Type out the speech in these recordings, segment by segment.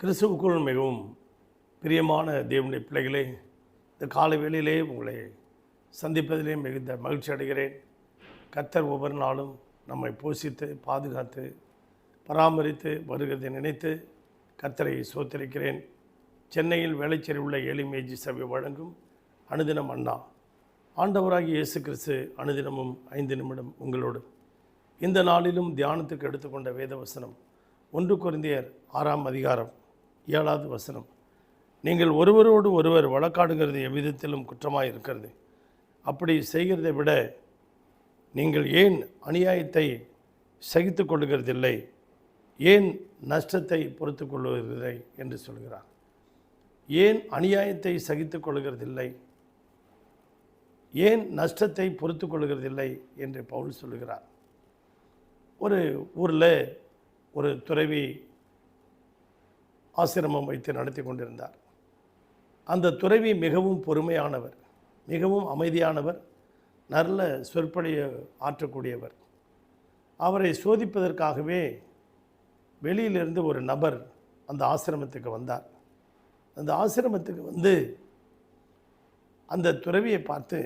கிறிஸ்துவுக்குள் மிகவும் பிரியமான தேவனுடைய பிள்ளைகளே, இந்த காலை வேளையிலே உங்களை சந்திப்பதிலே மிகுந்த மகிழ்ச்சி அடைகிறேன். கர்த்தர் ஒவ்வொரு நாளும் நம்மை போஷித்து பாதுகாத்து பராமரித்து வருகிறதை நினைத்து கர்த்தரை சோத்தரிக்கிறேன். சென்னையில் வேளச்சேரி உள்ள எளிமேஜி சபை வழங்கும் அனுதினம் அண்ணா. ஆண்டவராகிய இயேசு கிறிஸ்து அனுதினமும் 5 நிமிடம் உங்களோடு. இந்த நாளிலும் தியானத்துக்கு எடுத்துக்கொண்ட வேத வசனம் 1 கொரிந்தியர் 6ஆம் அதிகாரம் 7வது வசனம். நீங்கள் ஒருவரோடு ஒருவர் வழக்காடுகிறது எவ்விதத்திலும் குற்றமாக இருக்கிறது. அப்படி செய்கிறதை விட நீங்கள் ஏன் அநியாயத்தை சகித்து கொள்ளுகிறதில்லை, ஏன் நஷ்டத்தை பொறுத்து கொள்வதில்லை என்று சொல்கிறார். ஏன் அநியாயத்தை சகித்து கொள்ளுகிறதில்லை, ஏன் நஷ்டத்தை பொறுத்து கொள்ளுகிறதில்லை என்று பவுல் சொல்லுகிறார். ஒரு ஊரில் ஒரு துறவி ஆசிரமம் வைத்து நடத்தி கொண்டிருந்தார். அந்த துறவி மிகவும் பொறுமையானவர், மிகவும் அமைதியானவர், நல்ல சொற்பொழிவை ஆற்றக்கூடியவர். அவரை சோதிப்பதற்காகவே வெளியிலிருந்து ஒரு நபர் அந்த ஆசிரமத்துக்கு வந்தார். அந்த ஆசிரமத்துக்கு வந்து அந்த துறவியை பார்த்து,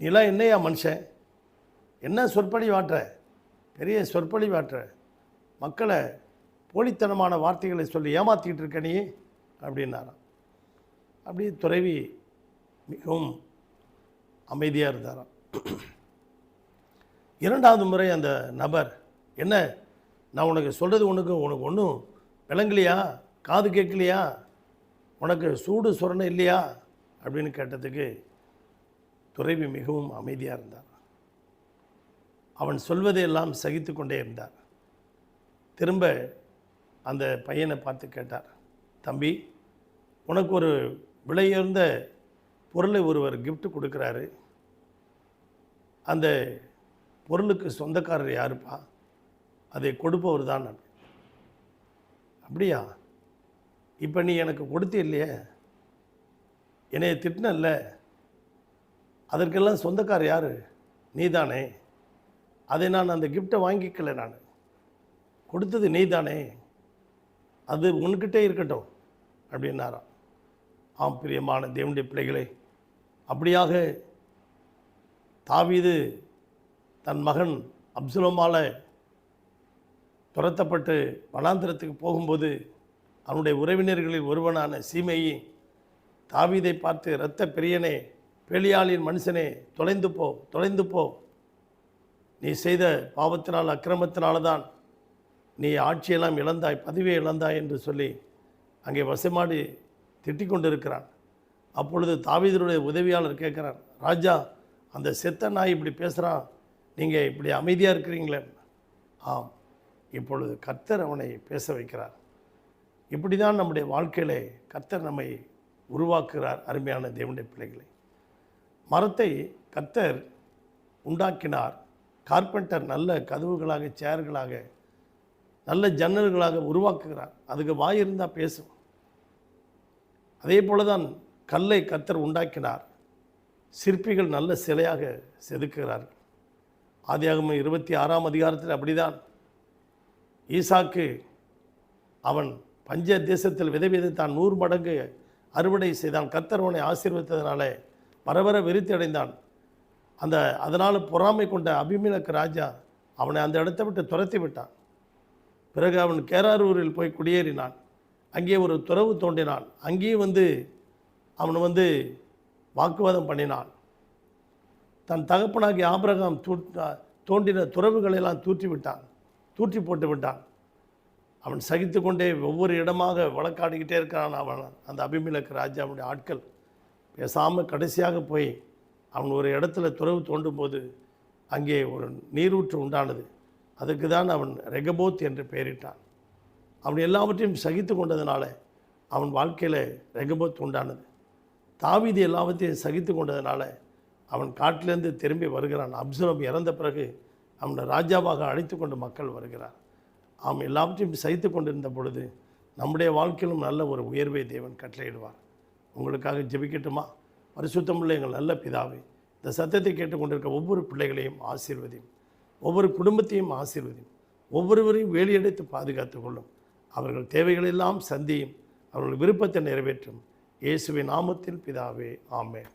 நீலாம் என்னையா மனுஷன், என்ன சொற்பொழிவாற்ற, பெரிய சொற்பொழிவாற்ற, மக்களை போலித்தனமான வார்த்தைகளை சொல்லி ஏமாற்றிக்கிட்டு இருக்க நீ அப்படின்னாராம். அப்படியே துறவி மிகவும் அமைதியாக இருந்தாராம். 2வது முறை அந்த நபர், என்ன நான் உனக்கு சொல்கிறது உனக்கு ஒன்றும் விளங்கலையா, காது கேட்கலையா, உனக்கு சூடு சுரணை இல்லையா அப்படின்னு கேட்டதுக்கு துறவி மிகவும் அமைதியாக இருந்தார். அவன் சொல்வதையெல்லாம் சகித்து கொண்டே இருந்தார். திரும்ப அந்த பையனை பார்த்து கேட்டார், தம்பி, உனக்கு ஒரு விலையுயர்ந்த பொருளை ஒருவர் கிஃப்ட் கொடுக்குறாரு, அந்த பொருளுக்கு சொந்தக்காரர் யாருப்பா, அதை கொடுப்பவர் தான். அப்படியா, இப்போ நீ எனக்கு கொடுத்தே இல்லையே, என்னைய திட்டினல்ல, அதற்கெல்லாம் சொந்தக்காரர் யார், நீ தானே, அதை நான் அந்த கிஃப்டை வாங்கிக்கல, நான் கொடுத்தது நீ தானே, அது உன்கிட்டே இருக்கட்டும் அப்படின்னாராம். ஆம் பிரியமான தேவனுடைய பிள்ளைகளே, அப்படியாக தாவீது தன் மகன் அப்சலோமால் துரத்தப்பட்டு வனாந்திரத்துக்கு போகும்போது அவனுடைய உறவினர்களில் ஒருவனான சீமையை தாவீதை பார்த்து, இரத்த பிரியனே, பேலியாளின் மனுஷனே, தொலைந்து போ, தொலைந்து போ, நீ செய்த பாவத்தினால் அக்கிரமத்தினால தான் நீ ஆட்சியெல்லாம் இழந்தாய், பதவியை இழந்தாய் என்று சொல்லி அங்கே வசமாடி திட்டிக் கொண்டிருக்கிறான். அப்பொழுது தாவீதுடைய உதவியாளர் கேட்குறார், ராஜா, அந்த செத்த நாய் இப்படி பேசுகிறான், நீங்கள் இப்படி அமைதியாக இருக்கிறீங்களே. ஆம், இப்பொழுது கர்த்தர் அவனை பேச வைக்கிறார். இப்படி தான் நம்முடைய வாழ்க்கையிலே கர்த்தர் நம்மை உருவாக்குகிறார். அருமையான தேவனுடைய பிள்ளைகளை, மரத்தை கர்த்தர் உண்டாக்கினார். கார்பெண்டர் நல்ல கதவுகளாக, சேர்களாக, நல்ல ஜன்னல்களாக உருவாக்குகிறார். அதுக்கு வாய் இருந்தால் பேசும். அதே போல தான் கல்லை கர்த்தர் உண்டாக்கினார். சிற்பிகள் நல்ல சிலையாக செதுக்குகிறார்கள். ஆதியாகமம் 26ஆம் அதிகாரத்தில் அப்படிதான். ஈசாக்கு அவன் பஞ்ச தேசத்தில் விதை விதைத்தான், 100 மடங்கு அறுவடை செய்தான். கர்த்தர் அவனை ஆசீர்வதித்ததினால வரவர வெறித்து அடைந்தான். அதனால் பொறாமை கொண்ட அபிமெலேக்கு ராஜா அவனை அந்த இடத்தை விட்டு துரத்தி விட்டான். பிறகு அவன் கேராரூரில் போய் குடியேறினான். அங்கே ஒரு துறவு தோண்டினான். அங்கேயும் அவன் வாக்குவாதம் பண்ணினான். தன் தகப்பனாகிய ஆபிரகாம் தோண்டின துறவுகளெல்லாம் தூற்றி போட்டு விட்டான். அவன் சகித்து கொண்டே ஒவ்வொரு இடமாக வழக்காடிக்கிட்டே இருக்கிறான். அவன் அந்த அபிமெலேக்கு ராஜாவுடைய ஆட்கள் பேசாமல் கடைசியாக போய் அவன் ஒரு இடத்துல துறவு தோண்டும் போது அங்கே ஒரு நீரூற்று உண்டானது. அதுக்கு தான் அவன் ரெகபோத் என்று பெயரிட்டான். அவன் எல்லாவற்றையும் சகித்து கொண்டதுனால அவன் வாழ்க்கையில் ரெகபோத் உண்டானது. தாவீது எல்லாவற்றையும் சகித்து கொண்டதுனால அவன் காட்டிலேருந்து திரும்பி வருகிறான். அப்சலோம் இறந்த பிறகு அவனை ராஜாவாக அழைத்து கொண்டு மக்கள் வருகிறார். அவன் எல்லாவற்றையும் சகித்து கொண்டிருந்த பொழுது நம்முடைய வாழ்க்கையிலும் நல்ல ஒரு உயர்வை தேவன் கட்டளையிடுவார். உங்களுக்காக ஜெபிக்கட்டுமா? பரிசுத்தமுள்ள எங்கள் நல்ல பிதாவே, இந்த சத்தத்தை கேட்டுக்கொண்டிருக்க ஒவ்வொரு பிள்ளைகளையும் ஆசீர்வதியும், ஒவ்வொரு குடும்பத்தையும் ஆசீர்வதியும், ஒவ்வொருவரையும் வேலியடைத்து பாதுகாத்து கொள்ளும். அவர்கள் தேவைகளெல்லாம் சந்தியும், அவர்கள் விருப்பத்தை நிறைவேற்றும். இயேசுவின் நாமத்தில் பிதாவே, ஆமென்.